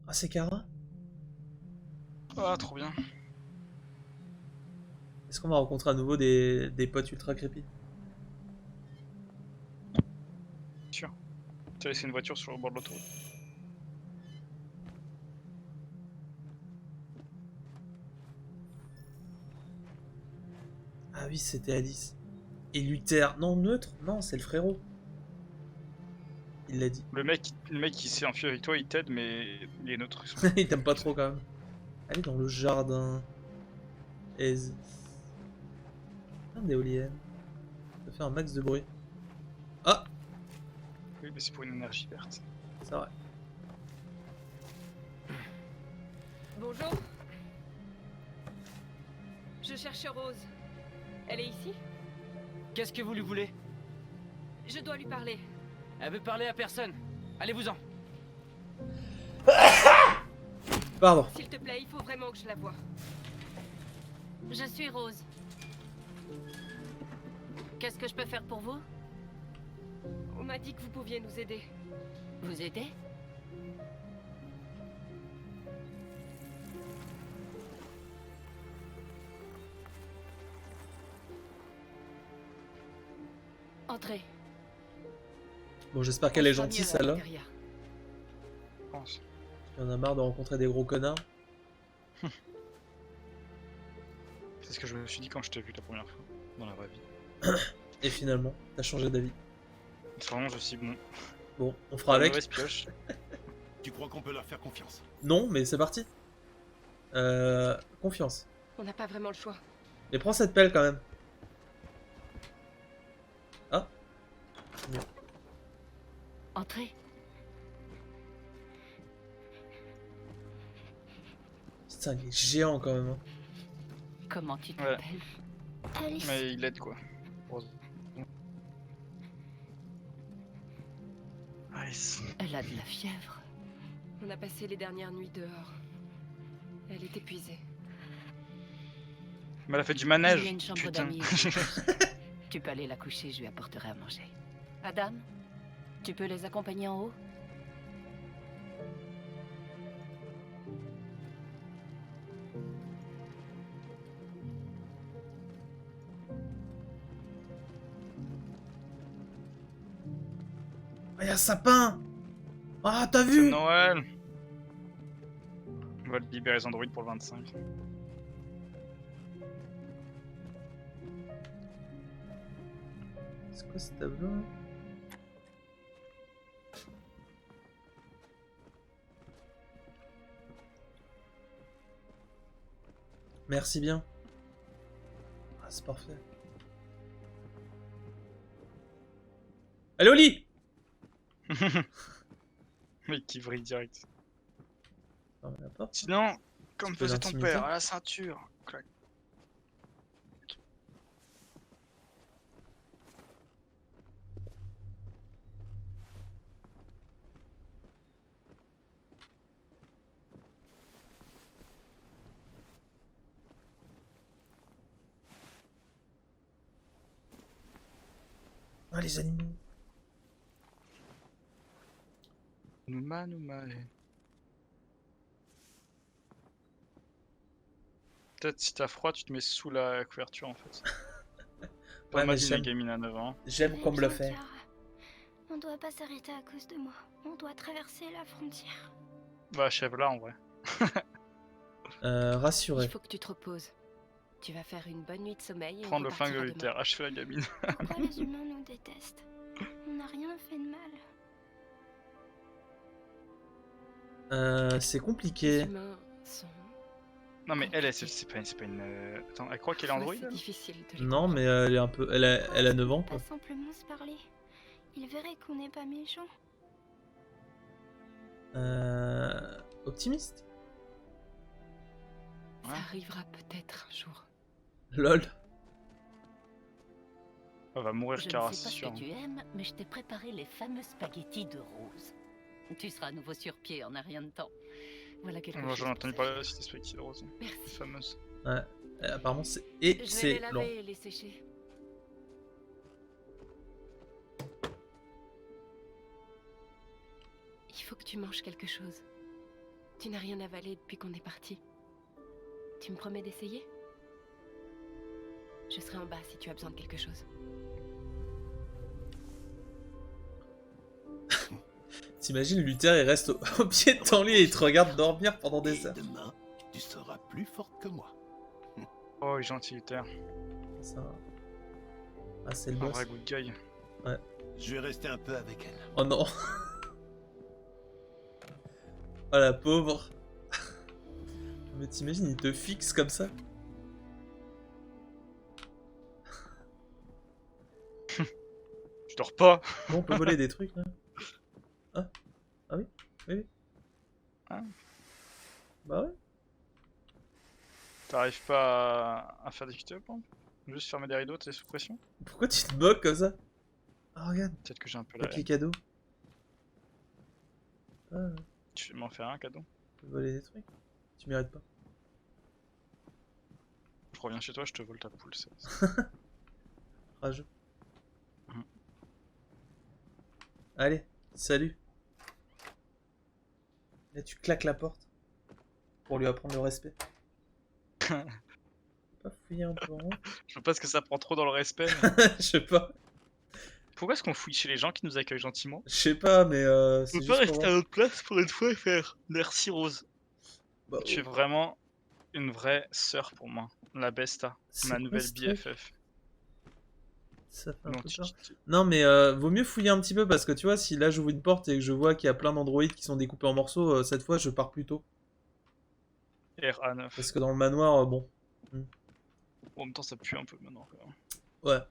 Ah, c'est Kara? Ah, trop bien. Est-ce qu'on va rencontrer à nouveau des potes ultra creepy? Sûr. Tu as laissé une voiture sur le bord de l'autoroute. Ah oui, c'était Alice. Et Luther. Non, neutre? Non, c'est le frérot. Il l'a dit. Le mec qui s'est enfui avec toi, il t'aide, mais il est neutre. Il t'aime pas trop quand même. Allez dans le jardin. Aise. Plein d'éoliennes. Ça fait un max de bruit. Ah, Oui, mais c'est pour une énergie verte. c'est vrai. Bonjour. Je cherche Rose. Elle est ici? Qu'est-ce que vous lui voulez? Je dois lui parler. Elle veut parler à personne. Allez-vous-en. Pardon. S'il te plaît, il faut vraiment que je la voie. Je suis Rose. Qu'est-ce que je peux faire pour vous? On m'a dit que vous pouviez nous aider. Vous aider? Entrez. Bon, j'espère On qu'elle est sera gentille, mieux à celle-là. l'intérieur. Je pense. Il y en a marre de rencontrer des gros connards. C'est ce que je me suis dit quand je t'ai vu la première fois, dans la vraie vie. Et finalement, t'as changé d'avis. Vraiment, je suis bon. Bon, on fera Pas avec. mauvaise pioche. Tu crois qu'on peut leur faire confiance? Non, mais c'est parti. Confiance. On n'a pas vraiment le choix. Mais prends cette pelle quand même. Ah. Entrez. Putain, il est géant quand même. Hein. Comment tu Ouais. t'appelles? Alice. Mais il aide quoi. Heureusement. Alice. Elle a de la fièvre. On a passé les dernières nuits dehors. Elle est épuisée. Mais elle a fait du Il y manège. a une chambre Putain. d'amis. Tu peux aller la coucher, je lui apporterai à manger. Adam, tu peux les accompagner en haut? Ah, il y a un sapin. Ah, t'as C'est vu? Noël. On va libérer les androïdes pour le 25. C'est quoi ce tableau? Merci bien. Ah, c'est parfait. Allez au lit! Mec qui vrille direct. Ferme la porte. Sinon, comme peu faisait ton d'intimité. père, à la ceinture. Clac. Ah, les animaux. Nouma, Nouma. Peut-être si t'as froid, tu te mets sous la couverture en fait. Pas Ouais, mal mais d'une j'aime. gamine à 9 ans. J'aime comme le fait. On doit pas s'arrêter à cause de moi. On doit traverser la frontière. Bah, achève là en vrai. Rassuré. Il faut que tu te reposes. Tu vas faire une bonne nuit de sommeil et on Prendre le flingue de repartira demain. Luther, achève la gamine. Pourquoi les humains nous détestent? On n'a rien fait de mal. C'est Les compliqué. humains sont... Non mais elle, c'est pas une... Attends, elle croit qu'elle est Parfois, android c'est elle difficile de les Non, comprendre. mais elle est un peu. Elle a 9 ans, Pas quoi. simplement se parler. Ils verraient qu'on n'est pas méchants. Optimiste? Ça arrivera peut-être un jour. Lol. Elle va mourir Je Kara, ne sais c'est pas ce sûr. que tu aimes, mais je t'ai préparé les fameux spaghettis de Rose. Tu seras à nouveau sur pied en un rien de temps. Voilà quelque Moi chose. j'en ai entendu pour parler aussi des spaghettis de rose. Merci. Fameuse. Ouais. Apparemment, c'est Je vais les excellent. laver et les sécher. Il faut que tu manges quelque chose. Tu n'as rien avalé depuis qu'on est parti. Tu me promets d'essayer? Je serai en bas si tu as besoin de quelque chose. T'imagines, Luther, il reste au pied de ton lit et il te regarde dormir pendant Et des heures. demain, tu seras plus forte que moi. Oh, il est gentil, Luther. Ça... Ah, c'est le Un boss. vrai good guy. Je vais rester un peu avec elle. Oh non. Oh la pauvre. Mais t'imagines, il te fixe comme ça. Je dors pas. Bon, on peut voler des trucs là. Ah, ah oui, oui, oui. Ah. Bah ouais. T'arrives pas à faire des quitter up, juste fermer des rideaux, t'es sous pression? Pourquoi tu te moques comme ça? Oh regarde, Peut-être que j'ai un peu la papier haine. cadeau. Ah, Tu veux m'en faire un cadeau? on peut voler des trucs. Tu mérites pas. Je reviens chez toi, je te vole ta poule. Rageux. Mhm. Allez, salut. Là tu claques la porte. Pour lui apprendre le respect. Pas fouiller un peu en haut. Je sais pas ce que ça prend trop dans le respect. Je sais pas. Pourquoi est-ce qu'on fouille chez les gens qui nous accueillent gentiment? Je sais pas, mais On c'est peut juste pas pour rester voir. à notre place pour une fois et faire merci Rose. Bah, Tu es vraiment une vraie sœur pour moi. La Besta, c'est ma quoi nouvelle ce truc BFF. Ça fait un Non, peu tu- peur. tu- Non, mais vaut mieux fouiller un petit peu parce que tu vois, si là j'ouvre une porte et que je vois qu'il y a plein d'androïdes qui sont découpés en morceaux, cette fois je pars plus tôt. RA9. Parce que dans le manoir, bon. En même temps, ça pue un peu maintenant. Quand même. Ouais.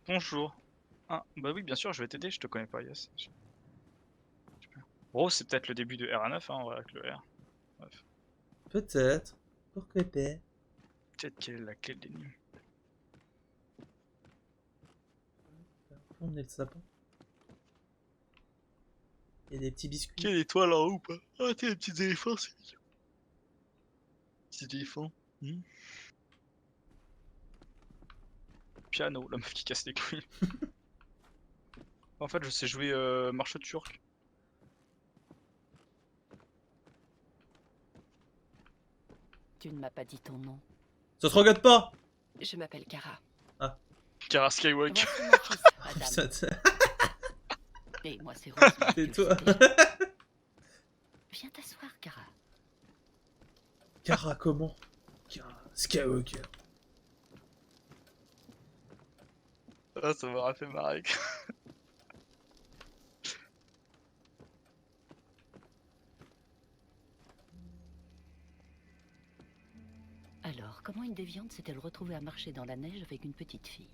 Bonjour. Ah, bah oui, bien sûr, je vais t'aider, je te connais pas, yes. Super. Rose, c'est peut-être le début de RA9, hein, en vrai, avec le R. Bref. Peut-être. Pourquoi pas? Peut-être quelle est la clé de l'énigme. On est le sapin. Il y a des petits biscuits. Quelle étoile en haut ou pas? Ah, t'es les petits éléphants, c'est mignon. Petits éléphants. Piano, la meuf qui casse les couilles. En fait, je sais jouer marche turc. Tu ne m'as pas dit ton nom. Ça te regarde pas! Je m'appelle Kara. Kara Skywalker. Voici mon fils, Adam. Putain, t'es- Et moi, c'est Rose. mais tu le toi. sais déjà. Viens t'asseoir, Kara. Kara, comment? Kara Skywalker. Ah, ça m'aura fait marrer. Alors, comment une déviante s'est-elle retrouvée à marcher dans la neige avec une petite fille?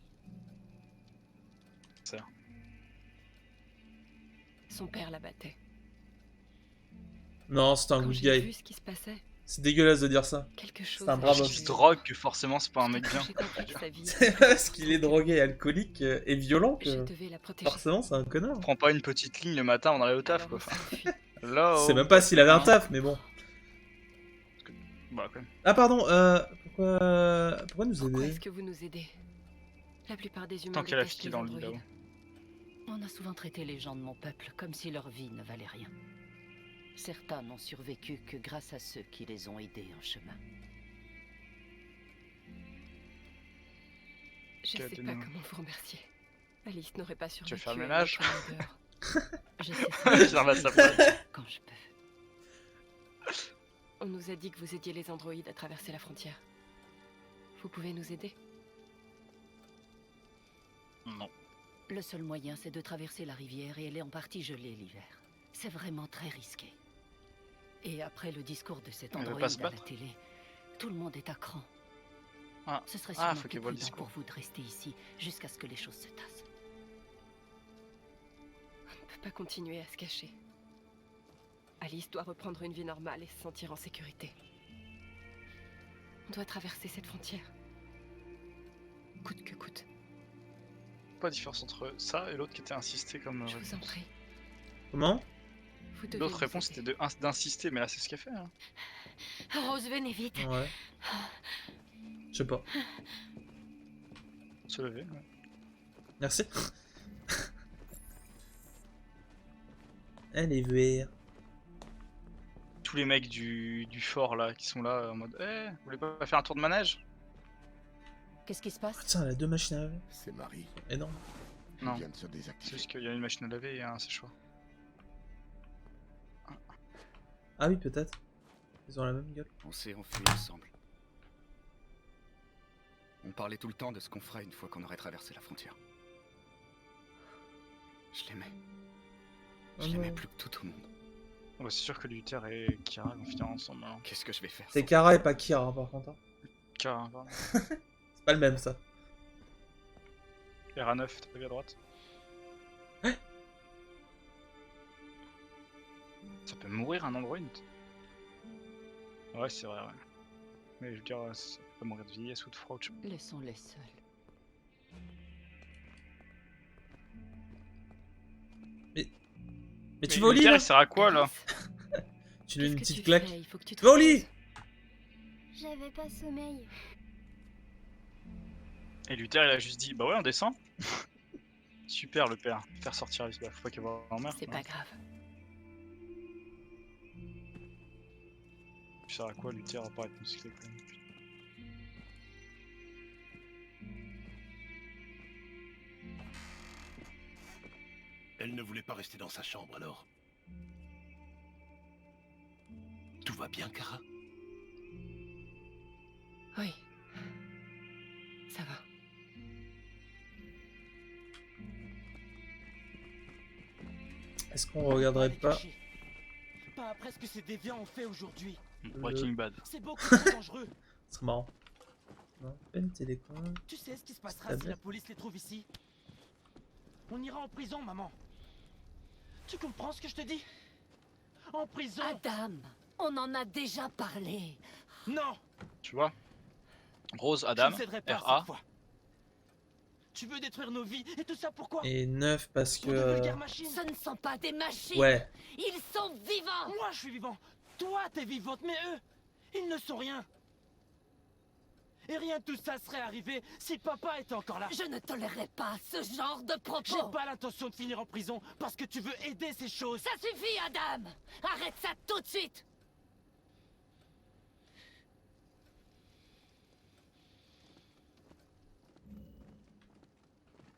Son père la battait. Non, c'est un Quand good j'ai guy. vu ce qui se passait, C'est dégueulasse de dire ça. quelque chose. un a brave Parce homme. qu'il changé. se drogue que forcément c'est pas un mec bien. J'ai compris que sa vie. C'est parce qu'il est drogué et alcoolique et violent Je que devais la protéger. forcément c'est un connard. Prends pas une petite ligne le matin avant d'aller au taf Alors quoi. on Enfin, s'enfuit. là. C'est même pas s'il avait un taf, mais bon. Bah, quand même. Ah pardon, pourquoi nous Pourquoi aider? est-ce que vous nous aidez? La plupart des humains Tant qu'elle a détestent fini les dans le lit androïdes. là-haut. On a souvent traité les gens de mon peuple comme si leur vie ne valait rien. Certains n'ont survécu que grâce à ceux qui les ont aidés en chemin. Je sais pas Cadenas. comment vous remercier. Alice n'aurait pas survécu. faire le à ménage notre dehors. Je sais Je la ramasse sa place. quand je peux. On nous a dit que vous aidiez les androïdes à traverser la frontière. Vous pouvez nous aider? Non. Le seul moyen, c'est de traverser la rivière et elle est en partie gelée l'hiver. C'est vraiment très risqué. Et après le discours de cet Elle veut androïde pas se à la battre télé, tout le monde est à cran. Ah. Ce serait Ah, sûrement faut plus qu'elle voit le prudent discours. pour vous de rester ici jusqu'à ce que les choses se tassent. On ne peut pas continuer à se cacher. Alice doit reprendre une vie normale et se sentir en sécurité. On doit traverser cette frontière. Coûte que coûte. Pas de différence entre ça et l'autre qui était insisté comme. Je vous en prie. Comment? Vous devez L'autre nous réponse aider. c'était d'insister, mais là c'est ce qu'elle fait. Hein. Rose, venez vite. Ouais. Je sais pas. Se lever. Ouais. Merci. Elle est verte. tous les mecs du fort là qui sont là en mode eh, vous voulez pas faire un tour de manège? Qu'est-ce qui se Ah, passe? tiens, elle a 2 machines à laver. C'est Marie. Énorme. Il Non. vient de se C'est désactiver. juste qu'il y a une machine à laver et un séchoir. Ah oui, peut-être. Ils ont la même gueule. On s'est enfuis ensemble. On parlait tout le temps de ce qu'on ferait une fois qu'on aurait traversé la frontière. Je l'aimais. Je Oh l'aimais non. plus que tout au monde. Ouais, c'est sûr que Luther et Kira vont finir ensemble. Hein. Qu'est-ce que je vais faire C'est sans- Kara et pas Kira, par contre. Hein. Kira, hein, pardon. C'est pas le même, ça. RA9, t'as vu à droite. Ouais. Ça peut mourir un android. Ouais, c'est vrai, ouais. Mais je veux dire, ça peut mourir de vieillesse ou de froid. Je sais pas. Laissons-les seuls. Mais tu Mais vas au lit, Luther, là? il sert à quoi là? Tu lui mets une Qu'est-ce que petite tu claque. fais? Il faut que tu te Va au lit! reposes. J'avais pas sommeil. Et Luther, il a juste dit bah ouais, on descend. Super le père. Faire sortir Alice, bah faut pas qu'il va en mer. C'est pas grave. Tu sers à quoi Luther à part être musclé quand même. Elle ne voulait pas rester dans sa chambre alors. Tout va bien, Kara? Oui. Ça va. Est-ce qu'on regarderait les pas cacher. Pas après ce que ces déviants ont fait aujourd'hui. Breaking Bad. C'est beaucoup trop dangereux. Ce serait marrant. Non, pas une télécommande. Tu sais ce qui se passera C'est si bien. la police les trouve ici? On ira en prison, maman. Tu comprends ce que je te dis? En prison. Adam, on en a déjà parlé. Non, Tu vois? Rose, je Adam, ne céderai pas RA. cette fois. Tu veux détruire nos vies et tout ça pourquoi? Et 9 parce que... Pour de vulgaires machines. Ce ne sont pas des machines. Ouais. Ils sont vivants. Moi je suis vivant. Toi t'es vivante, mais eux, ils ne sont rien. Et rien de tout ça serait arrivé si papa était encore là. Je ne tolérerai pas ce genre de J'ai propos. pas l'intention de finir en prison parce que tu veux aider ces choses. Ça suffit, Adam. Arrête ça tout de suite.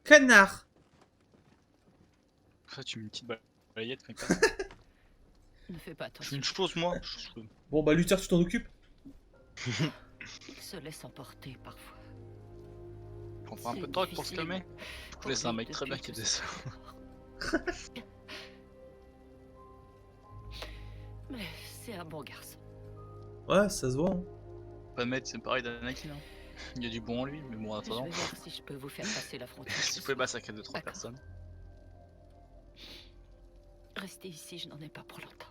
Connard! Ça, tu mets une petite balayette quand même. Ne fais pas Je fais attention. une chose moi. Bon bah Luther, tu t'en occupes? Il se laisse emporter parfois. On prend un C'est peu de drogue pour se difficile. calmer. Je connais un mec très bien qui faisait ça. Mais c'est un bon garçon. Ouais, ça se voit. Hein. Pas de c'est pareil d'Anakin. Hein. Il y a du bon en lui, mais bon, Je attends. vais voir si je peux vous faire passer la frontière. Si ce vous pouvez soir. massacrer 2-3 D'accord. personnes. Restez ici, je n'en ai pas pour longtemps.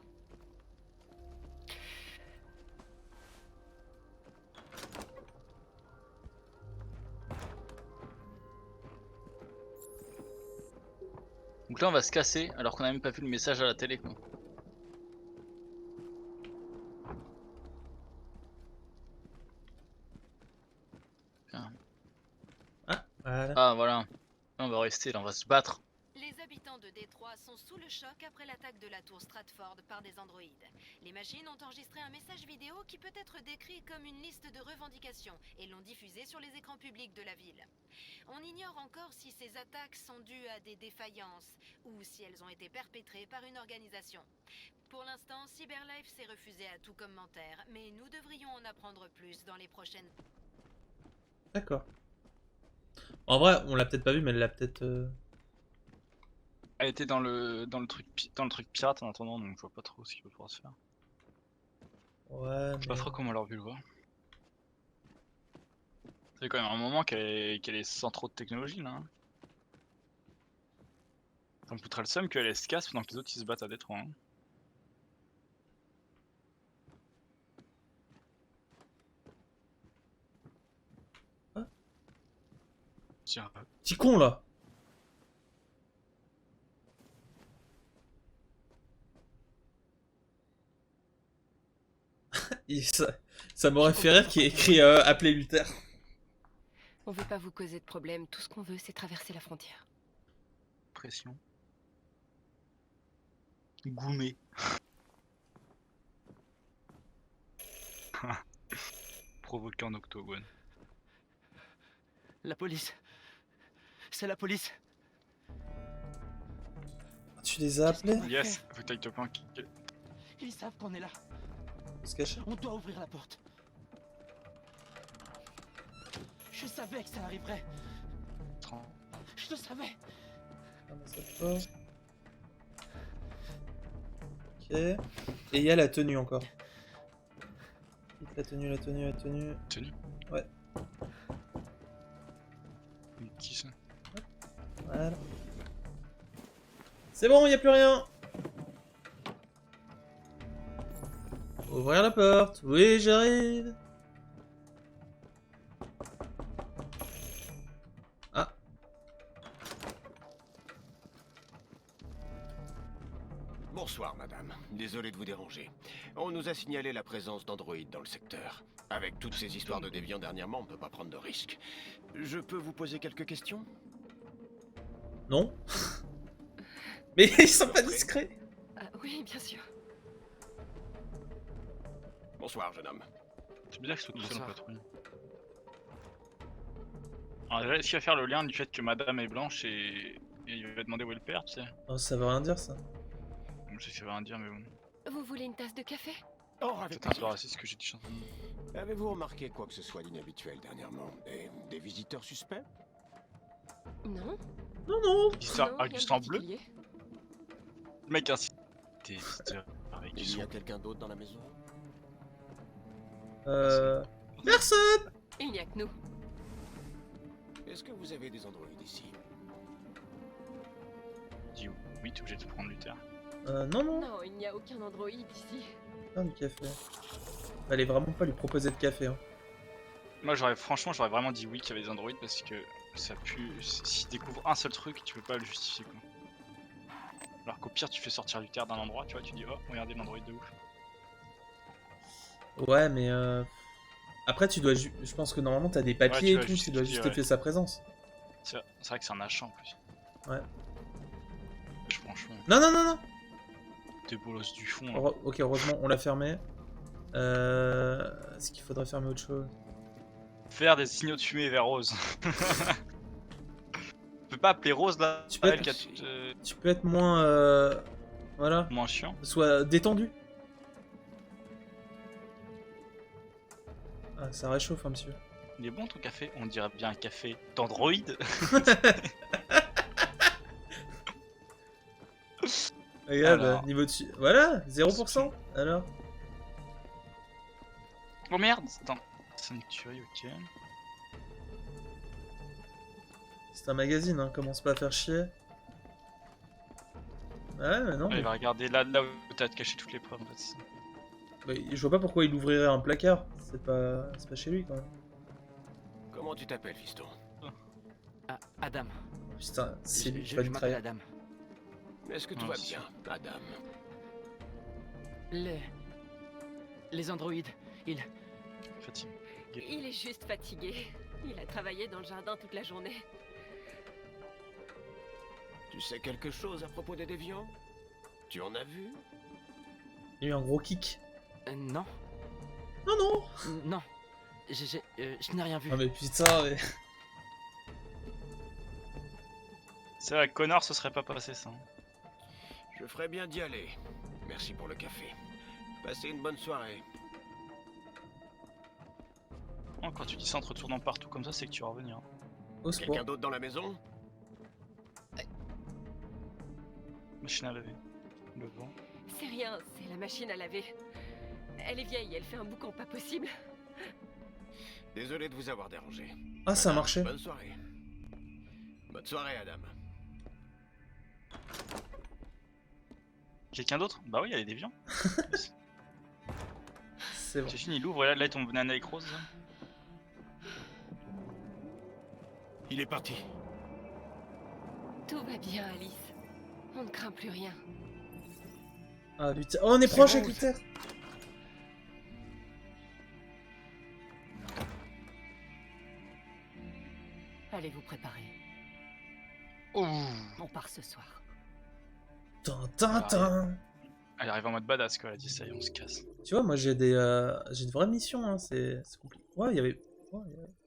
Donc là, on va se casser alors qu'on a même pas vu le message à la télé. Quoi. Voilà. Ah voilà. Là, on va rester, là, on va se battre. Les habitants de Détroit sont sous le choc après l'attaque de la tour Stratford par des androïdes. Les machines ont enregistré un message vidéo qui peut être décrit comme une liste de revendications et l'ont diffusé sur les écrans publics de la ville. On ignore encore si ces attaques sont dues à des défaillances ou si elles ont été perpétrées par une organisation. Pour l'instant, Cyberlife s'est refusé à tout commentaire, mais nous devrions en apprendre plus dans les prochaines... D'accord. En vrai, on l'a peut-être pas vu, mais elle l'a peut-être... Elle était dans le truc pirate en attendant, donc je vois pas trop ce qu'il peut pouvoir se faire. Ouais, Je sais pas trop comment elle aurait pu le voir. C'est quand même un moment qu'elle est sans trop de technologie là. Hein. Ça me foutrait le seum qu'elle se casse pendant que les autres ils se battent à Détroit. Hein. Tiens, Petit con, là. Ça m'aurait fait rire qu'il ait écrit appeler Luther. On veut pas vous causer de problème. Tout ce qu'on veut, c'est traverser la frontière. pression. Goumé. provoqué en octogone. La police. C'est la police. Tu les as appelés? Yes, faut que t'ailles te planquer. Ils savent qu'on est là. Se cacher? On doit ouvrir la porte. Je savais que ça arriverait. Je le savais. Ferme cette porte. Ok. Et il y a la tenue encore. Vite, la tenue, la tenue, la tenue. Tenue. Ouais. Qui ça? Voilà. C'est bon, il n'y a plus rien. Ouvrir la porte. Oui, j'arrive. Ah. Bonsoir, madame. Désolé de vous déranger. On nous a signalé la présence d'androïdes dans le secteur. Avec toutes ces histoires de déviants dernièrement, on ne peut pas prendre de risques. Je peux vous poser quelques questions? Non. Mais ils sont pas discrets. Oui, bien sûr. Bonsoir, jeune homme. C'est bizarre que ce soit tout seul en patrouille. Alors déjà, est-ce qu'il va faire le lien du fait que madame est blanche et il va demander où est le père, tu sais? Oh, ça veut rien dire ça. Je sais que ça veut rien dire, mais bon. Vous voulez une tasse de café? Oh, avec C'est un peu raciste ce que j'ai dit. Avez-vous remarqué quoi que ce soit d'inhabituel dernièrement? Des visiteurs suspects? Non. Non, non. Histoire Non, avec rien du de sang bleu? particulier. Le mec insiste. T'es visiteurs avec du Il y sang. a quelqu'un d'autre dans la maison? Personne. Il n'y a que nous. Est-ce que vous avez des androïdes ici? Dis oui, t'es obligé de prendre Luther. Non, non. Non, il n'y a aucun androïde ici. Faire du café. Fallait vraiment pas lui proposer de café. Hein. Moi, franchement, j'aurais vraiment dit oui qu'il y avait des androïdes parce que ça pue. S'il découvre un seul truc, tu peux pas le justifier quoi. Alors qu'au pire, tu fais sortir Luther d'un endroit, tu vois, tu dis oh, regardez l'androïde de ouf. Ouais, mais après, tu dois. Je pense que normalement, t'as des papiers Ouais, et tout. Tu dois justifier sa présence. C'est vrai que c'est un achat en plus. Ouais. Franchement, Non, non, non, non. t'es bolos du fond. Là. Ok, heureusement, on l'a fermé. Est-ce qu'il faudrait fermer autre chose? Faire des signaux de fumée vers Rose. Tu peux pas appeler Rose là? Tu peux elle être- qui a Tu peux être moins. Voilà. moins chiant. Soit détendu. Ah, ça réchauffe, hein, monsieur. Il est bon ton café? On dirait bien un café d'androïde. Regarde, Alors. niveau dessus. Voilà, 0%. Alors. Oh merde! Attends. Sanctuary, ok. C'est un magazine, hein. Commence pas à faire chier. Ouais, mais non. Il va regarder là où t'as caché toutes les preuves en fait. Bah, je vois pas pourquoi il ouvrirait un placard. C'est pas chez lui quand même. Comment tu t'appelles, fiston? Ah, Adam. Putain, c'est lui qui Je va lui m'appelle trahir. Adam. Est-ce que tout Ah, va c'est bien, Adam? Les androïdes, ils... Fatigue. Il est juste fatigué. Il a travaillé dans le jardin toute la journée. Tu sais quelque chose à propos des déviants? Tu en as vu? Il y a eu un gros kick. non. Non, non. Non. Je n'ai rien vu. Ah, mais putain, mais. C'est vrai, Connor, ce serait pas passé ça. Je ferais bien d'y aller. Merci pour le café. Passez une bonne soirée. Oh, quand tu dis ça en te retournant partout comme ça, c'est que tu vas revenir. Au secours. Quelqu'un d'autre dans la maison? Machine à laver. Le vent. C'est rien, c'est la machine à laver. Elle est vieille, elle fait un boucan pas possible. Désolé de vous avoir dérangé. Ah, ça a Adam, marché. Bonne soirée. Bonne soirée, Adam. Quelqu'un d'autre? Bah oui, il y a des déviants. C'est bon. C'est fini, il ouvre et là il tombe banane avec Rose. Là. Il est parti. Tout va bien, Alice. On ne craint plus rien. Ah, putain. Oh, on est proche bon, avec Luther. Allez vous préparer. Ouh. On part ce soir. Tintin. Elle arrive en mode badass quoi, elle a dit ça y est, on se casse. Tu vois, moi j'ai des vraies missions, hein. C'est compliqué. Ouais, il y avait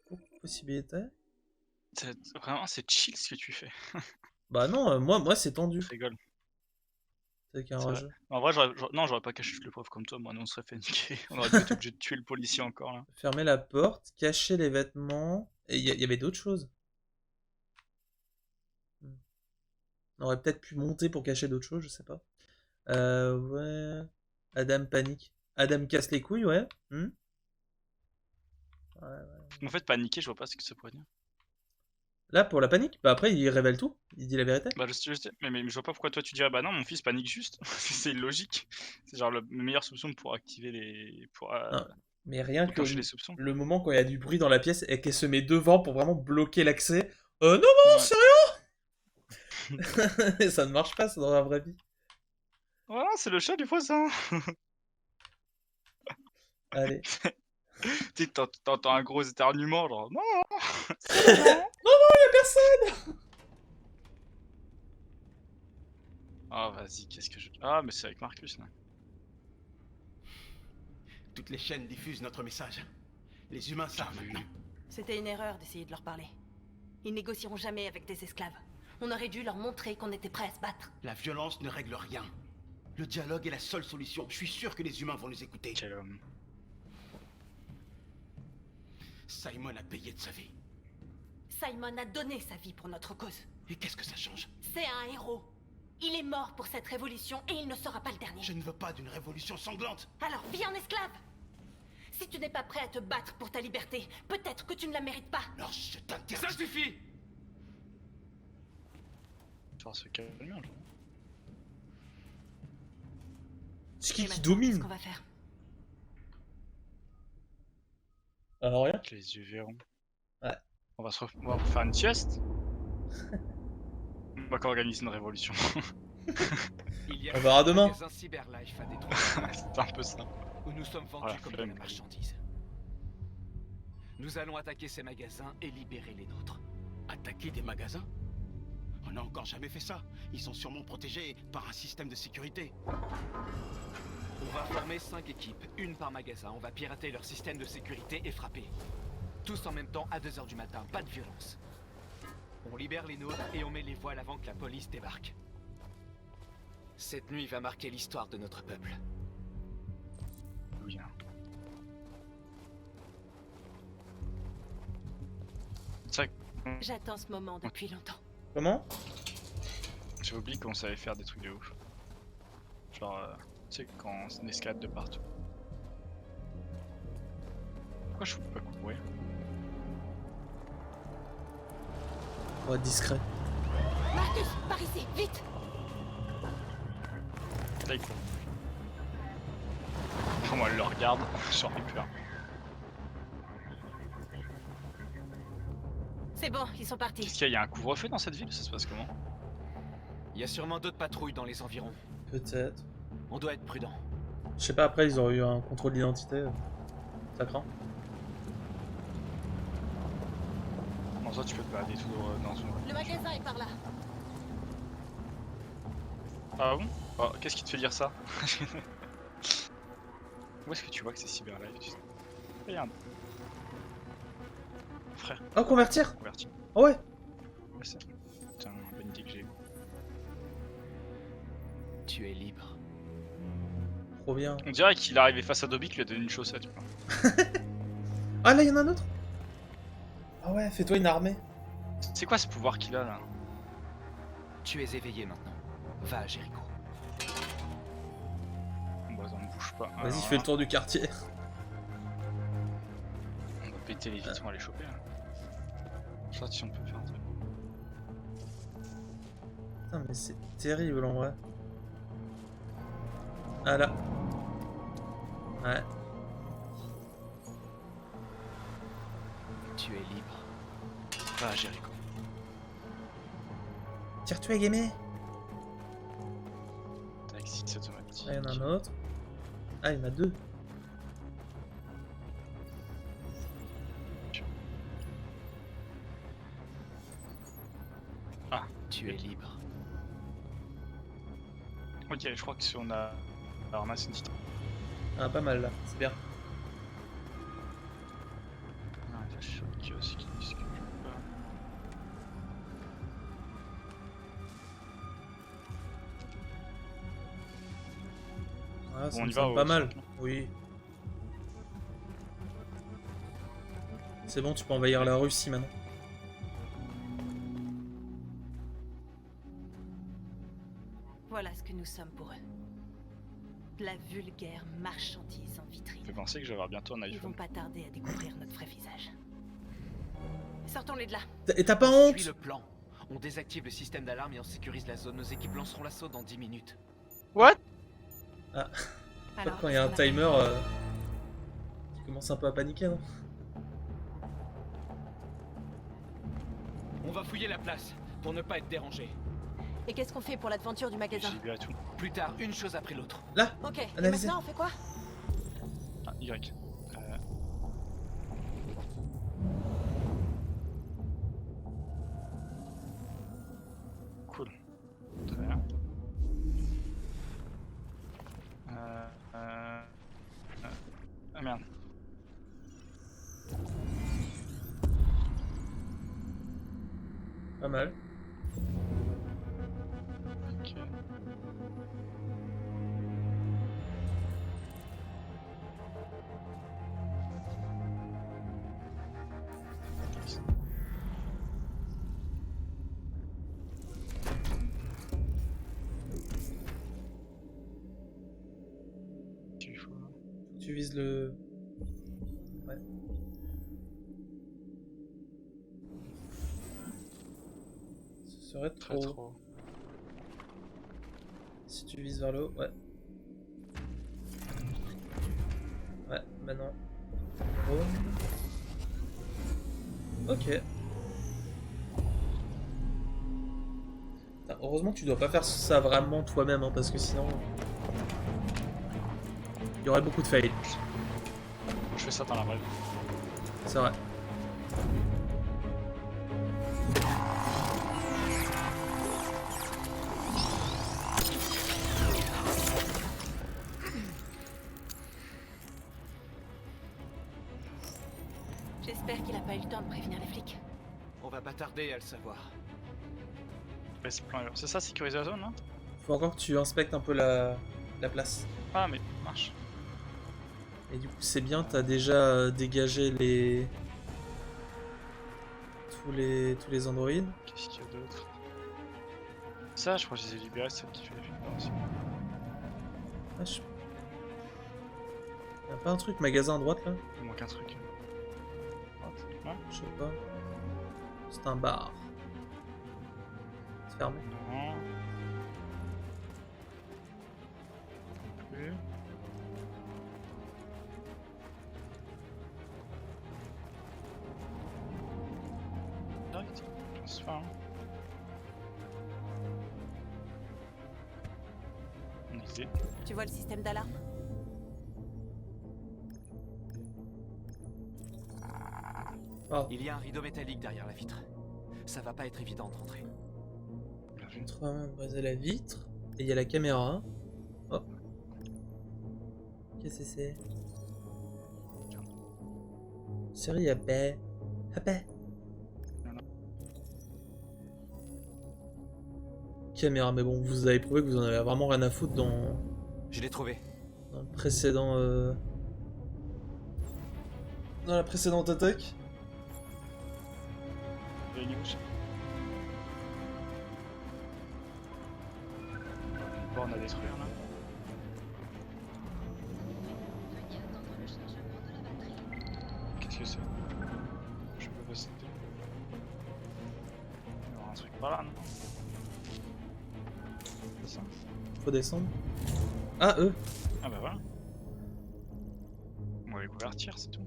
beaucoup de possibilités. Vraiment, c'est chill ce que tu fais. Bah non, moi c'est tendu. Je rigole. C'est qu'un C'est vrai. rageux. En vrai, non, j'aurais pas caché le pauvre comme toi, moi, nous on serait fait niquer. On aurait dû être obligé de tuer le policier encore là. Fermer la porte, cacher les vêtements. Et il y avait d'autres choses. On aurait peut-être pu monter pour cacher d'autres choses, je sais pas. Ouais. Adam panique. Adam casse les couilles, ouais. Ouais, ouais. En fait, paniquer, je vois pas ce que ça pourrait dire. Là, pour la panique, bah après, il révèle tout. Il dit la vérité. Bah, je sais, mais je vois pas pourquoi toi tu dirais, bah non, mon fils panique juste. C'est illogique. C'est genre le meilleur soupçon pour activer les. Pour Non, mais rien que enclencher les soupçons. le moment quand il y a du bruit dans la pièce et qu'elle se met devant pour vraiment bloquer l'accès. Non, Ouais. sérieux. Ça ne marche pas, ça, dans la vraie vie. Voilà, c'est le chat du voisin. Allez. Tu sais, t'entends un gros éternuement, genre non. Non, y a personne. Ah, vas-y, qu'est-ce que je. Ah, mais c'est avec Marcus là. Toutes les chaînes diffusent notre message. Les humains savent maintenant. C'était une erreur d'essayer de leur parler. Ils négocieront jamais avec des esclaves. On aurait dû leur montrer qu'on était prêts à se battre. La violence ne règle rien. Le dialogue est la seule solution. Je suis sûr que les humains vont nous écouter. Quel homme. Simon a payé de sa vie. Simon a donné sa vie pour notre cause. Et qu'est-ce que ça change? C'est un héros. Il est mort pour cette révolution et il ne sera pas le dernier. Je ne veux pas d'une révolution sanglante. Alors vis en esclave. Si tu n'es pas prêt à te battre pour ta liberté, peut-être que tu ne la mérites pas. Alors je t'interdis. Ça suffit! Tu vas se calmer, genre. C'est Et qui maintenant, qu'est-ce domine? qu'on va faire? Alors rien. Que les yeux verront. Ouais. On va faire une sieste. On va qu'organiser une révolution. Il y a On verra demain. un magasin Cyberlife à Détroit C'est un peu ça. où nous sommes vendus Voilà, comme de flemme. la marchandise. Nous allons attaquer ces magasins et libérer les nôtres. Attaquer des magasins? On n'a encore jamais fait ça. Ils sont sûrement protégés par un système de sécurité. On va former 5 équipes, une par magasin. On va pirater leur système de sécurité et frapper. Tous en même temps à 2h du matin, pas de violence. On libère les nôtres et on met les voiles avant que la police débarque. Cette nuit va marquer l'histoire de notre peuple. Oui, hein. C'est vrai que J'attends ce moment depuis longtemps. Comment? j'ai oublié qu'on savait faire des trucs de ouf. Genre, tu sais, quand on escalade de partout. Pourquoi je peux pas courir? On va être discret. Marcus, par ici, vite! Là, il faut. Comment elle le regarde, j'en ai peur. C'est bon, ils sont partis. Est-ce qu'il y a un couvre-feu dans cette ville? Ça se passe comment? Il y a sûrement d'autres patrouilles dans les environs. Peut-être. On doit être prudent. Je sais pas, après ils auraient eu un contrôle d'identité. Ça craint. En soi, tu peux te balader tout dans une. Le magasin est par là. Ah bon? Oh, qu'est-ce qui te fait dire ça? Où est-ce que tu vois que c'est Cyberlife, tu sais? Regarde. Frère, Oh, convertir! converti. Oh ouais! Ouais, c'est. Putain, bonne idée que j'ai. Tu es libre. Trop bien. On dirait qu'il est arrivé face à Dobby, qu'il lui a donné une chaussette. Quoi. Ah là, il y en a un autre? Ah ouais, fais-toi une armée. C'est quoi ce pouvoir qu'il a là? Tu es éveillé maintenant. Va à Jéricho. Bon, on ne bouge pas. Vas-y, Alors fais là, le tour du quartier. On va péter les vitres, on va les choper. Là. Je sais pas si on peut faire un truc. Putain, mais c'est terrible en vrai. Ah là. Ouais. Tu es libre. Va à Jéricho. Tire-tu à gamer? Exit automatique. Ah, il y en a un autre. Ah, il y en a deux. Ah, Tu es libre. ok, je crois que si on a ramassé une petite. Ah, pas mal là, c'est bien. sur le kiosque, est-ce que je peux pas... Ah, ça Bon, on me y va semble au pas mal. centre, là. Oui. C'est bon, tu peux envahir la Russie maintenant. Voilà ce que nous sommes pour eux. De la vulgaire marchandise en vitrine. Je peux penser que je vais avoir bientôt un Ils vont iPhone. pas tarder à découvrir notre vrai visage. Sortons-les de là. Et t'as pas On honte? suit le plan. On désactive le système d'alarme et on sécurise la zone. Nos équipes lanceront l'assaut dans 10 minutes. What? Ah. Alors, Quand il y a un qu'est-ce qu'on timer, tu commences un peu à paniquer, non? On va fouiller la place pour ne pas être dérangé. Et qu'est-ce qu'on fait pour l'aventure du magasin? J'ai libéré tout. Plus tard, une chose après l'autre. Là. Ok, et Analysez. maintenant on fait quoi? Ah, Y. Cool. Très bien. Ah merde. Pas mal. Ok. Tu vises le... Ouais. Ce serait Très trop... trop. Si tu vises vers le haut, ouais. Ouais, maintenant. Oh. Ok. Putain, heureusement que tu dois pas faire ça vraiment toi-même, hein, parce que sinon... Il y aurait beaucoup de fails. Je fais ça dans la vraie vie. C'est vrai. J'espère qu'il a pas eu le temps de prévenir les flics. On va pas tarder à le savoir. C'est ça, sécuriser la zone, hein? Faut encore que tu inspectes un peu la place. Ah, mais marche. Et du coup, c'est bien, t'as déjà dégagé les... tous les androïdes. Qu'est-ce qu'il y a d'autre? Ça, je crois que je les ai libérés, c'est celle qui fait les films aussi. Ah, Y'a pas un truc magasin à droite là? Il manque un truc. Ouais. Je sais pas. C'est un bar. C'est fermé. Non. Plus. Direct. Je pense pas, hein. On a idée. Tu vois le système d'alarme? Oh. Il y a un rideau métallique derrière la vitre. Ça va pas être évident de rentrer. Bien vu. Entre main, briser la vitre. Et il y a la caméra. Oh. Qu'est-ce que c'est? Série à paix. À paix. Caméra, mais bon, vous avez prouvé que vous en avez vraiment rien à foutre dans Je l'ai trouvé. le précédent. Dans la précédente attaque. Les news. Une borne à détruire là. Qu'est-ce que c'est? Je peux pas citer. Il y aura un truc par là, non? C'est ça? Faut descendre. Ah, eux. Ah bah voilà. On va les convertir, c'est tout.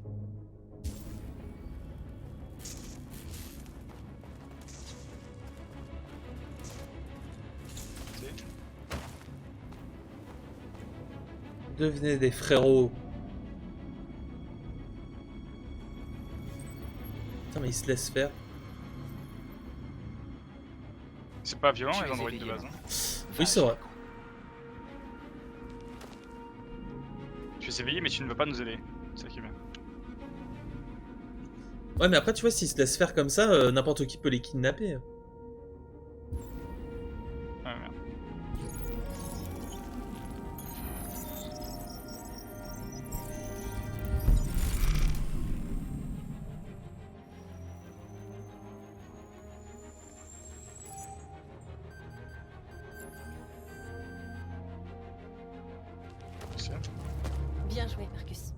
Devenez des frérots. Putain, mais ils se laissent faire. C'est pas violent Je les les ai androïdes de éveillés, base. Hein. Oui, c'est vrai. Tu es éveillé mais tu ne veux pas nous aider. C'est ça qui est bien. Ouais, mais après, tu vois, s'ils se laissent faire comme ça, n'importe qui peut les kidnapper. Ouais, merde. Bien joué, Marcus.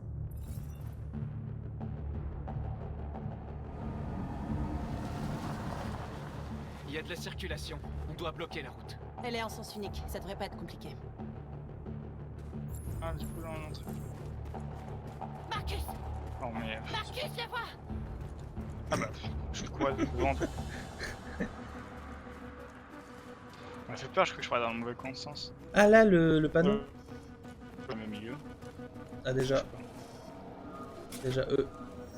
Il y a de la circulation. On doit bloquer la route. Elle est en sens unique, ça devrait pas être compliqué. Ah, du coup, là, on entre. Marcus! Oh, mais. Marcus, viens voir! Ah bah, je crois devant. Ça m'a fait peur, je crois que je crois dans le mauvais sens. Ah là, le panneau. Au même milieu. Ah déjà. Déjà eux.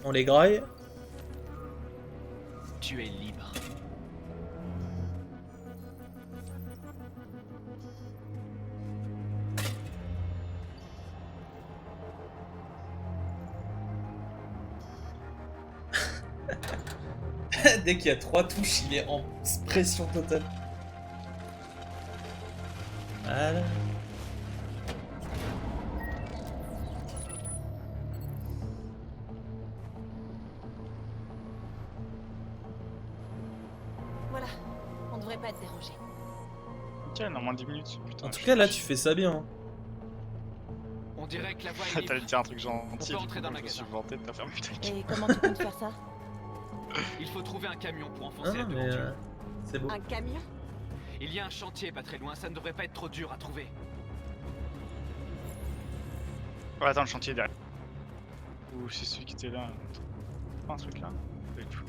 On les graille. Tu es libre. Dès qu'il y a 3 touches, il est en pression totale. Voilà. Voilà, on devrait pas être dérangé. Nickel, en moins de 10 minutes. Putain, En tout cas, là, tu fais ça bien. On dirait que la voie est T'allais libre. dire un truc gentil, On peut du entrer coup, dans le je me suis magasin. vanté de ta ferme ta gueule. Et comment tu comptes faire ça? Il faut trouver un camion pour Ah enfoncer la non, mais devanture. c'est beau. Un camion? Il y a un chantier pas très loin, ça ne devrait pas être trop dur à trouver. Ouais, attends, le chantier est derrière. Ou c'est celui qui était là. Pas un truc là? Pas du tout.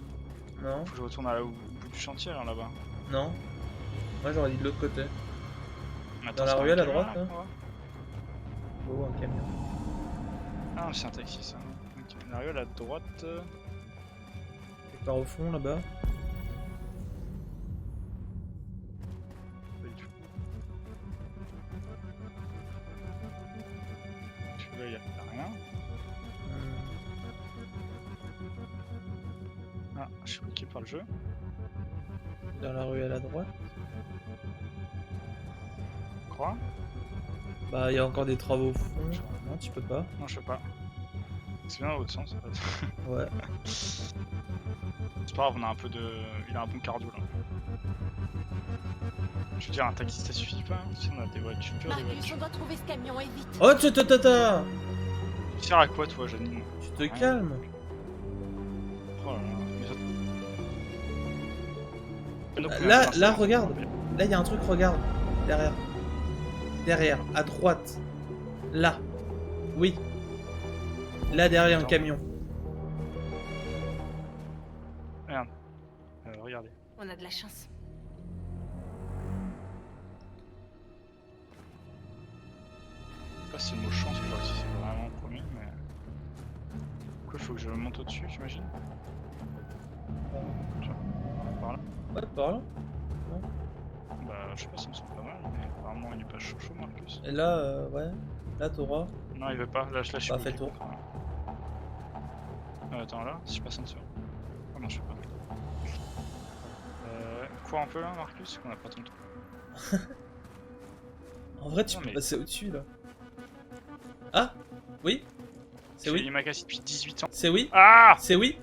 Non, Faut que je retourne au bout du chantier là, là-bas. non. Moi, j'aurais dit de l'autre côté. Attends, Dans la c'est pas un ruelle à camion, droite, là. Ouais. Oh, un camion. Ah non, c'est un taxi ça. Ok, la ruelle à droite. Quelque part au fond, là-bas. Pas du tout. Celui-là, y'a rien. Ah, je suis bloqué par le jeu. Dans la ruelle à droite. Je crois. Bah, il y a encore des travaux au fond. Non, tu peux pas. Non, je sais pas. C'est bien dans l'autre sens en fait. Ouais. C'est pas grave, on a un peu de. Il a un bon cardio là. Je veux dire, un taxi ça suffit pas. Si on a des voitures, des Marcus, on voitures. doit trouver ce camion et vite. Oh, tata. Tu sers à quoi toi, Janine? Tu te calmes. Oh là là. Là, regarde. Là, il y a un truc, regarde. Derrière. Derrière, à droite. Là. Oui. Là, derrière un camion. Regarde. Regardez. On a de la chance. Je sais pas si c'est le mot chance que j'aurais utilisé vraiment premier, mais. Quoi, faut que je monte au-dessus, j'imagine? Tiens, par là. Ouais, par là. Bah, je sais pas, ça me semble pas mal, mais apparemment il est pas chaud, Marcus. Et là, ouais. Là, t'auras. Non, il veut pas, là je lâche. Bah, fais le tour. Attends, là, si je passe en dessous. Ah non, je sais pas. Cours un peu là, Marcus, qu'on a pas ton temps. En vrai, tu Non, peux mais- passer au-dessus, là. Ah. Oui. C'est oui. Il m'a cassé depuis 18 ans. C'est oui. Ah. C'est oui.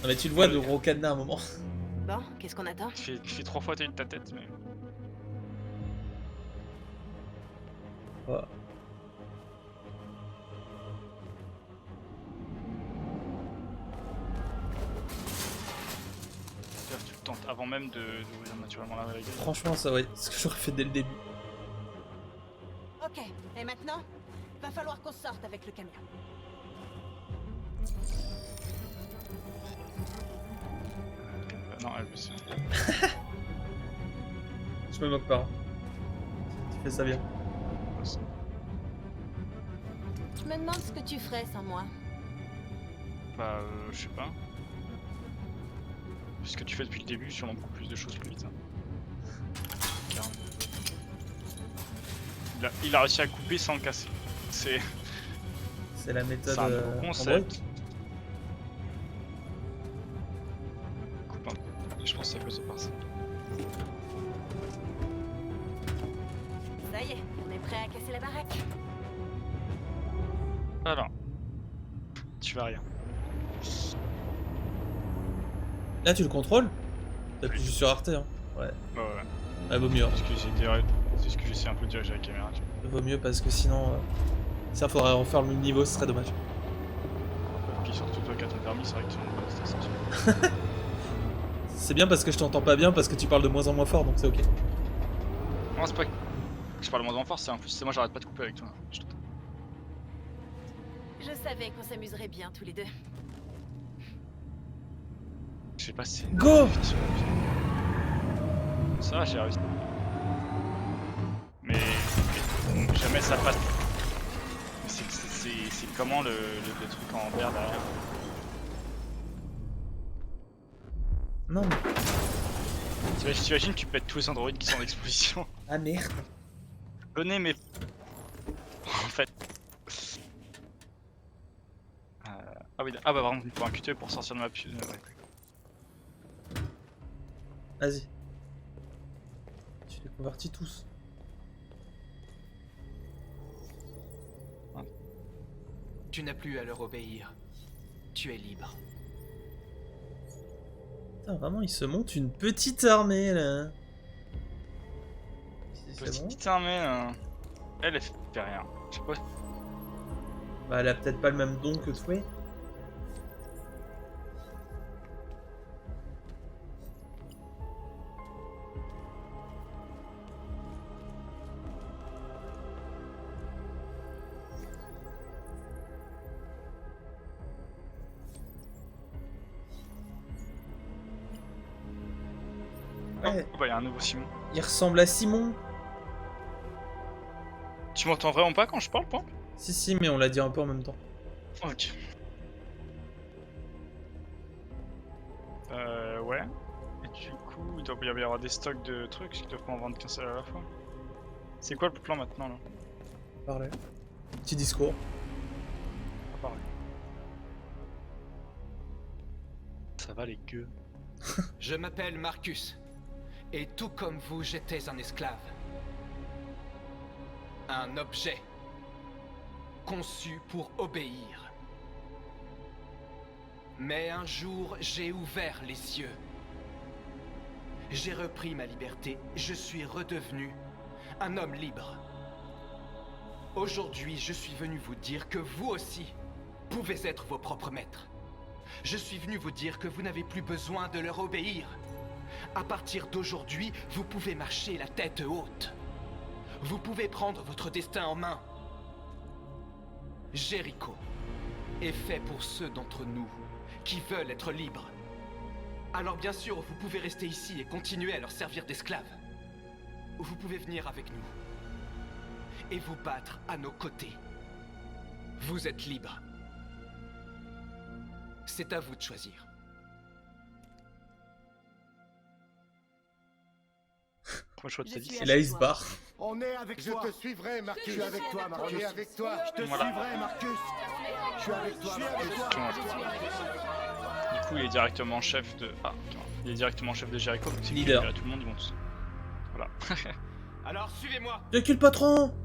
Non, mais tu le vois, le gros cadenas à un moment. Bon, qu'est-ce qu'on attend? Tu fais 3 fois ta tête, mais. Ouais. C'est-à-dire que tu le tentes avant même d'ouvrir naturellement la gueule. Franchement, ça ouais, c'est ce que j'aurais fait dès le début. Ok, et maintenant? Va falloir qu'on sorte avec le camion. Non, elle c'est. Je me moque pas. Hein. Tu fais ça bien. Je me demande ce que tu ferais sans moi. Bah, je sais pas. Ce que tu fais depuis le début, sûrement beaucoup plus de choses plus vite. Hein. Carrément. Il a réussi à couper sans le casser. C'est C'est la méthode un nouveau Android. concept. Ça y est, on est prêt à casser la baraque. Alors. Tu vas rien. Là, tu le contrôles? T'appuies juste sur Arte, hein. Ouais. Bah ouais. Ah, vaut mieux. C'est ce que j'essaie un peu de diriger la caméra. Tu vois. Vaut mieux parce que sinon, ça faudrait refaire le niveau, ce serait dommage. Puis surtout toi qui as ton permis, c'est vrai que tu as station. C'est bien parce que je t'entends pas bien, parce que tu parles de moins en moins fort, donc c'est ok. Non, c'est pas que je parle de moins en force, c'est en plus, c'est moi j'arrête pas de couper avec toi. Je savais qu'on s'amuserait bien tous les deux. Je sais pas si. Go! Ça va, j'ai réussi. Mais jamais ça passe. C'est comment le truc en vert derrière? Non mais... T'imagines tu pètes tous les androïdes qui sont en exposition. Ah merde. Venez mais... En fait... Ah oui, ah bah par contre il faut un QTE pour sortir de ma puce. Ouais. Vas-y. Tu les convertis tous. Tu n'as plus à leur obéir. Tu es libre. Putain, vraiment, il se monte une petite armée là. Petite armée là. Elle fait rien. Je sais pas. Bah, elle a peut-être pas le même don que toi. Ouais. Oh, bah y'a un nouveau Simon. Il ressemble à Simon. Tu m'entends vraiment pas quand je parle, pas? Si, mais on l'a dit un peu en même temps. Ok. Ouais. Et du coup, il doit y avoir des stocks de trucs qui doivent pas en vendre qu'un seul à la fois. C'est quoi le plan maintenant là? Parler. Petit discours. À parler. Ça va les gueux. Je m'appelle Marcus. Et tout comme vous, j'étais un esclave. Un objet. Conçu pour obéir. Mais un jour, j'ai ouvert les yeux. J'ai repris ma liberté. Je suis redevenu un homme libre. Aujourd'hui, je suis venu vous dire que vous aussi pouvez être vos propres maîtres. Je suis venu vous dire que vous n'avez plus besoin de leur obéir. À partir d'aujourd'hui, vous pouvez marcher la tête haute. Vous pouvez prendre votre destin en main. Jéricho est fait pour ceux d'entre nous qui veulent être libres. Alors bien sûr, vous pouvez rester ici et continuer à leur servir d'esclaves. Ou vous pouvez venir avec nous et vous battre à nos côtés. Vous êtes libres. C'est à vous de choisir. Et là il se barre. On est avec toi. Je te suivrai, Marcus. Je suis avec toi, Marcus. On est avec toi. Je te suivrai, Marcus. Je suis avec toi, Marcus. Du coup, il est directement chef de... Ah, putain. Il est directement chef de Jéricho. Leader. Tout le monde, ils vont tous. Voilà. Alors, suivez-moi. Recule, patron.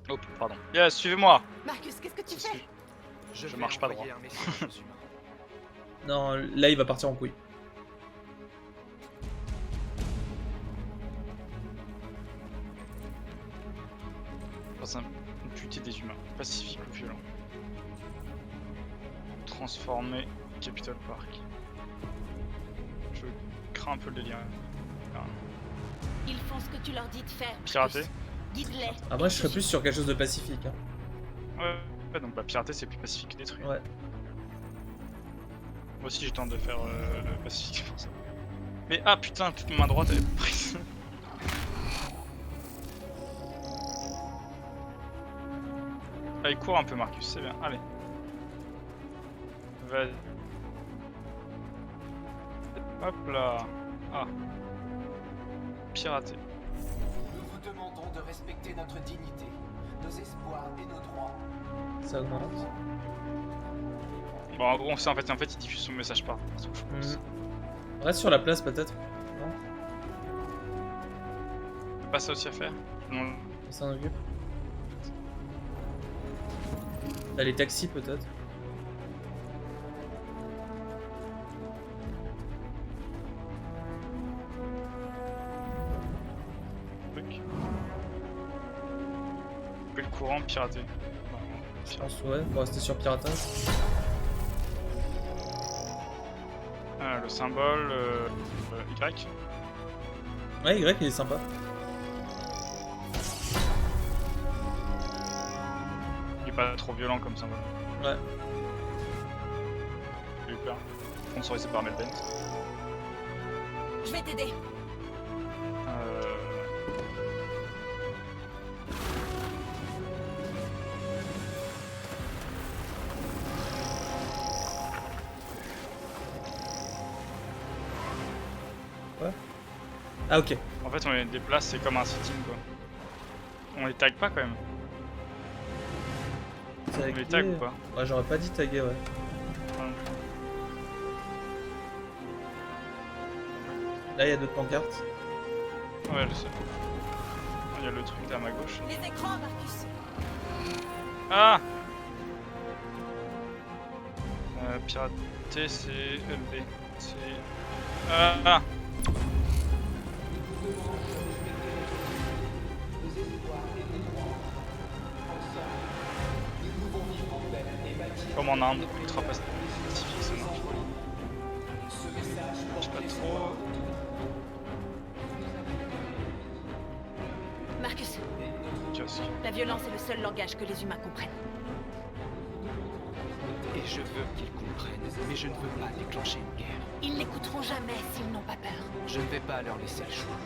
Oh, pardon. Yeah, suivez-moi. Marcus, qu'est-ce que tu fais? Je marche pas droit. Non, là il va partir en couille. Dans un buter des humains, pacifique ou violent. Transformer Capital Park. Je crains un peu le délire. Ils font ce que tu leur dis de faire. Pirater. Guide-les. Ah, moi je serais plus sur quelque chose de pacifique. Hein. Ouais, donc bah pirater c'est plus pacifique que détruire. Ouais. Moi aussi j'ai tenté de faire le pacifique pour ça. Mais ah putain, toute ma main droite elle est prise. Allez, cours un peu Marcus, c'est bien, allez. Vas-y. Hop là. Ah. Pirater. Nous vous demandons de respecter notre dignité, nos espoirs et nos droits. Ça augmente. Bon, en gros, on sait en fait il diffuse son message par partout, je pense. Reste sur la place peut-être. Non. Pas ça aussi à faire? Non. Il s'en occupe. T'as les taxis peut-être. Le courant piraté. Je pense ouais, on va rester sur piratage. Ah, le symbole Y. Ouais, Y il est sympa. Il est pas trop violent comme symbole. Ouais. J'ai eu peur. Sponsorisé par Melbent. Je vais t'aider. Ah ok. En fait on les déplace, c'est comme un sitting quoi. On les tag pas quand même. Taguer... On les tag ou pas? Ouais, j'aurais pas dit taguer, ouais. Là il y a d'autres pancartes. Ouais je sais. Il y a le truc là à ma gauche. Les écrans, Marcus. Ah pirater c'est EB. C'est... Ah comme en Inde, ultra pacifique, ça marche. Je sais pas trop. Marcus, Kiosque. la violence est le seul langage que les humains comprennent. Et je veux qu'ils comprennent, mais je ne veux pas déclencher une guerre. Ils n'écouteront jamais s'ils n'ont pas peur. Je ne vais pas leur laisser le choix.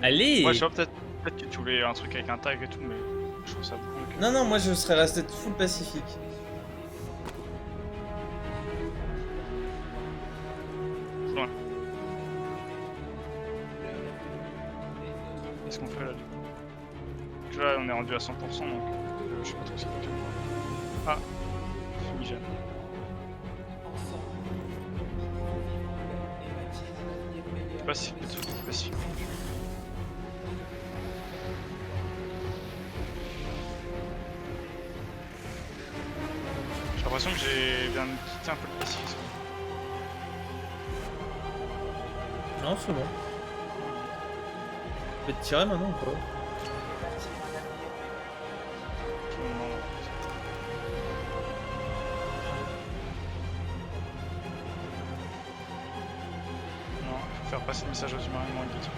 Allez. Moi je vois peut-être que tu voulais un truc avec un tag et tout, mais je trouve ça beaucoup. Non, non, moi je serais resté full pacifique. Ouais. Qu'est-ce qu'on fait là du coup? Là on est rendu à 100% donc je sais pas trop ce qu'il faut faire. Ah, fumigène. Pacifique, pacifique. J'ai l'impression que j'ai bien quitté un peu le pacifisme. Non, c'est bon. Tu peux te tirer maintenant ou pas? Non, il faut faire passer le message aux humains et moins des trucs.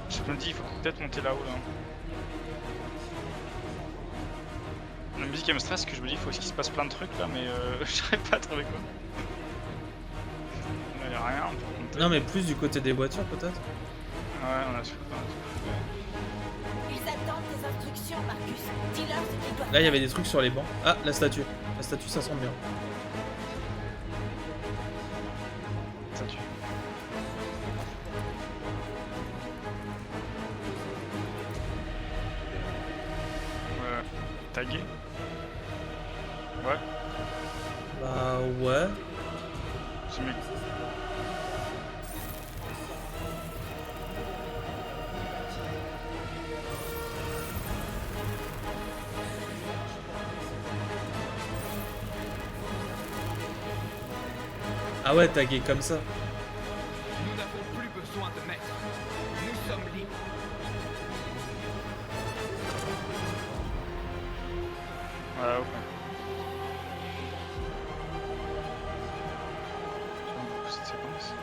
Je me dis, il faut peut-être monter là-haut là. La musique elle me stresse, que je me dis, il faut qu'il se passe plein de trucs là, mais j'arrive pas à trouver quoi. Là, y a rien, on peut monter. Non, mais plus du côté des voitures peut-être. Ouais, on a tout. Ils attendent tes instructions, Marcus. Dis-leur ce qu'ils doivent. Là, il y avait des trucs sur les bancs. Ah, la statue. La statue, ça sent bien. Statue. Tagué. Ouais. Bah ouais. C'est mieux. Ah ouais, tagué comme ça. Nous n'avons plus besoin de maître. Nous sommes libres. Ouais, ok. J'aime beaucoup cette séquence.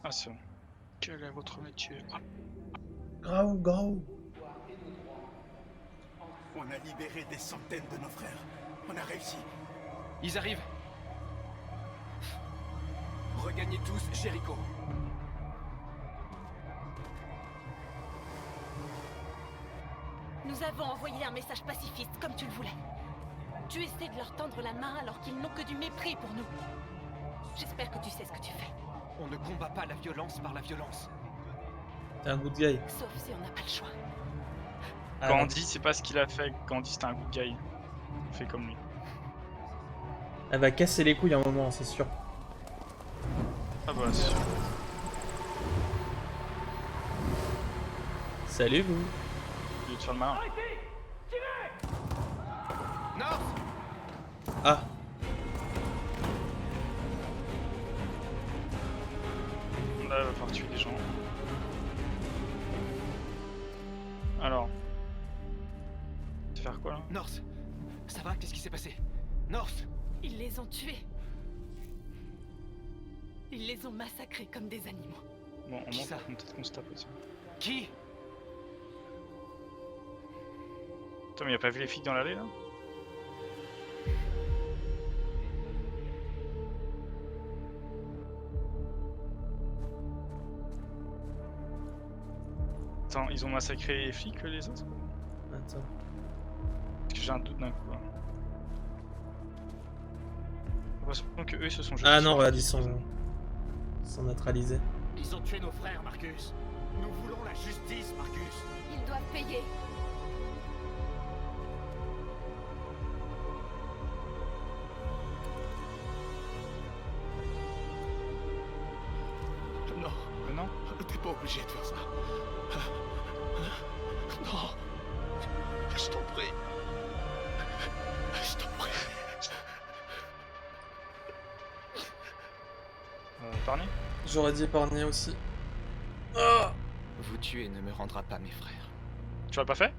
Ah c'est bon. Quel est votre métier? Grau, grau. On a libéré des centaines de nos frères. On a réussi. Ils arrivent. Regagnez tous Jéricho. Nous avons envoyé un message pacifiste, comme tu le voulais. Tu essaies de leur tendre la main alors qu'ils n'ont que du mépris pour nous. J'espère que tu sais ce que tu fais. On ne combat pas la violence par la violence. T'es un good guy. Sauf si on n'a pas le choix. Ah, Gandhi, c'est pas ce qu'il a fait. Gandhi, c'était un good guy. On fait comme lui. Elle va casser les couilles à un moment, c'est sûr. Ah bah, c'est sûr. Salut vous. Au lieu de faire le malin. North! Ah. Là, il va falloir tuer des gens. Alors. Faire quoi là? North! Ça va? Qu'est-ce qui s'est passé? North! Ils les ont tués. Ils les ont massacrés comme des animaux. Bon, on Qui monte, ça? peut-être qu'on se tape aussi. Qui? Attends, mais y'a pas vu les filles dans l'allée là? Attends, ils ont massacré les flics les autres? Attends. Parce que j'ai un doute d'un coup là. J'ai l'impression que eux ils se sont jetés Ah sur non, les regarde, ils flics. sont neutralisés. Ils ont tué nos frères, Marcus. Nous voulons la justice, Marcus. Ils doivent payer. Non. Mais non. T'es pas obligé de faire ça. Non. Je t'en prie. Je t'en prie. Épargné? J'aurais dit épargner aussi. Vous tuer ne me rendra pas mes frères. Tu l'as pas fait?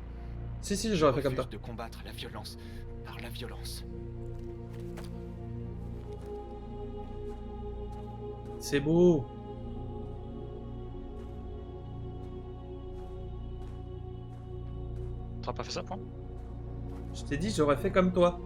Si, j'aurais fait comme toi. Refuse de combattre la violence par la violence. C'est beau. T'auras pas fait ça, point? Je t'ai dit, j'aurais fait comme toi.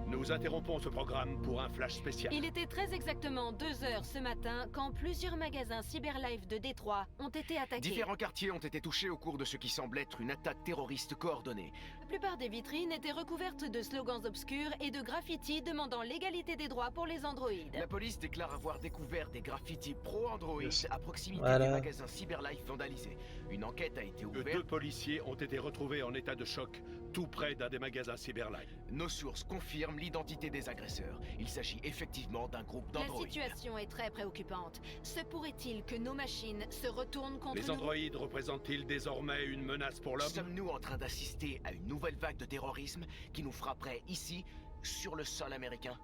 Nous interrompons ce programme pour un flash spécial. Il était très exactement 2 heures ce matin quand plusieurs magasins Cyberlife de Détroit ont été attaqués. Différents quartiers ont été touchés au cours de ce qui semble être une attaque terroriste coordonnée. La plupart des vitrines étaient recouvertes de slogans obscurs et de graffitis demandant l'égalité des droits pour les androïdes. La police déclare avoir découvert des graffitis pro-Android à proximité Voilà. des magasins Cyberlife vandalisés. Une enquête a été ouverte. 2 policiers ont été retrouvés en état de choc, tout près d'un des magasins Cyberlife. Nos sources confirment l'identité des agresseurs. Il s'agit effectivement d'un groupe La d'androïdes. situation est très préoccupante. Se pourrait-il que nos machines se retournent contre Les nous? androïdes représentent-ils désormais une menace pour l'homme? Sommes-nous en train d'assister à une nouvelle vague de terrorisme qui nous frapperait ici, sur le sol américain?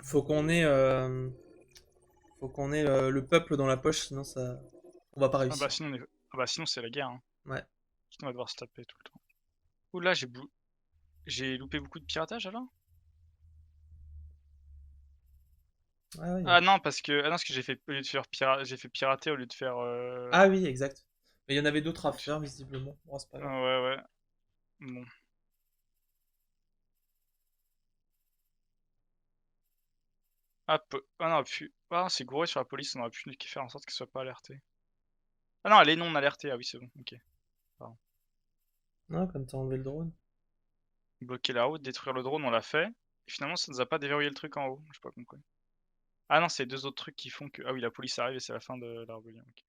Faut qu'on ait le peuple dans la poche, sinon ça, on va pas Ah réussir. bah sinon, sinon c'est la guerre. Hein. Ouais. Sinon on va devoir se taper tout le temps. Oula, j'ai loupé beaucoup de piratage alors? Ouais. Ah non, parce que j'ai fait au lieu de faire j'ai fait pirater au lieu de faire. Ah oui, exact. Mais il y en avait d'autres à faire visiblement. Bon, c'est pas grave. Ouais. Bon. Ah non, ah, c'est gouré sur la police, on aurait pu faire en sorte qu'elle soit pas alertée. Ah non, elle est non alertée, ah oui, c'est bon, ok. Pardon. Non, comme t'as enlevé le drone. Bloquer la route, détruire le drone, on l'a fait. Et finalement, ça nous a pas déverrouillé le truc en haut, j'ai pas compris. Ah non, c'est 2 autres trucs qui font que. Ah oui, la police arrive et c'est la fin de la rébellion. Okay.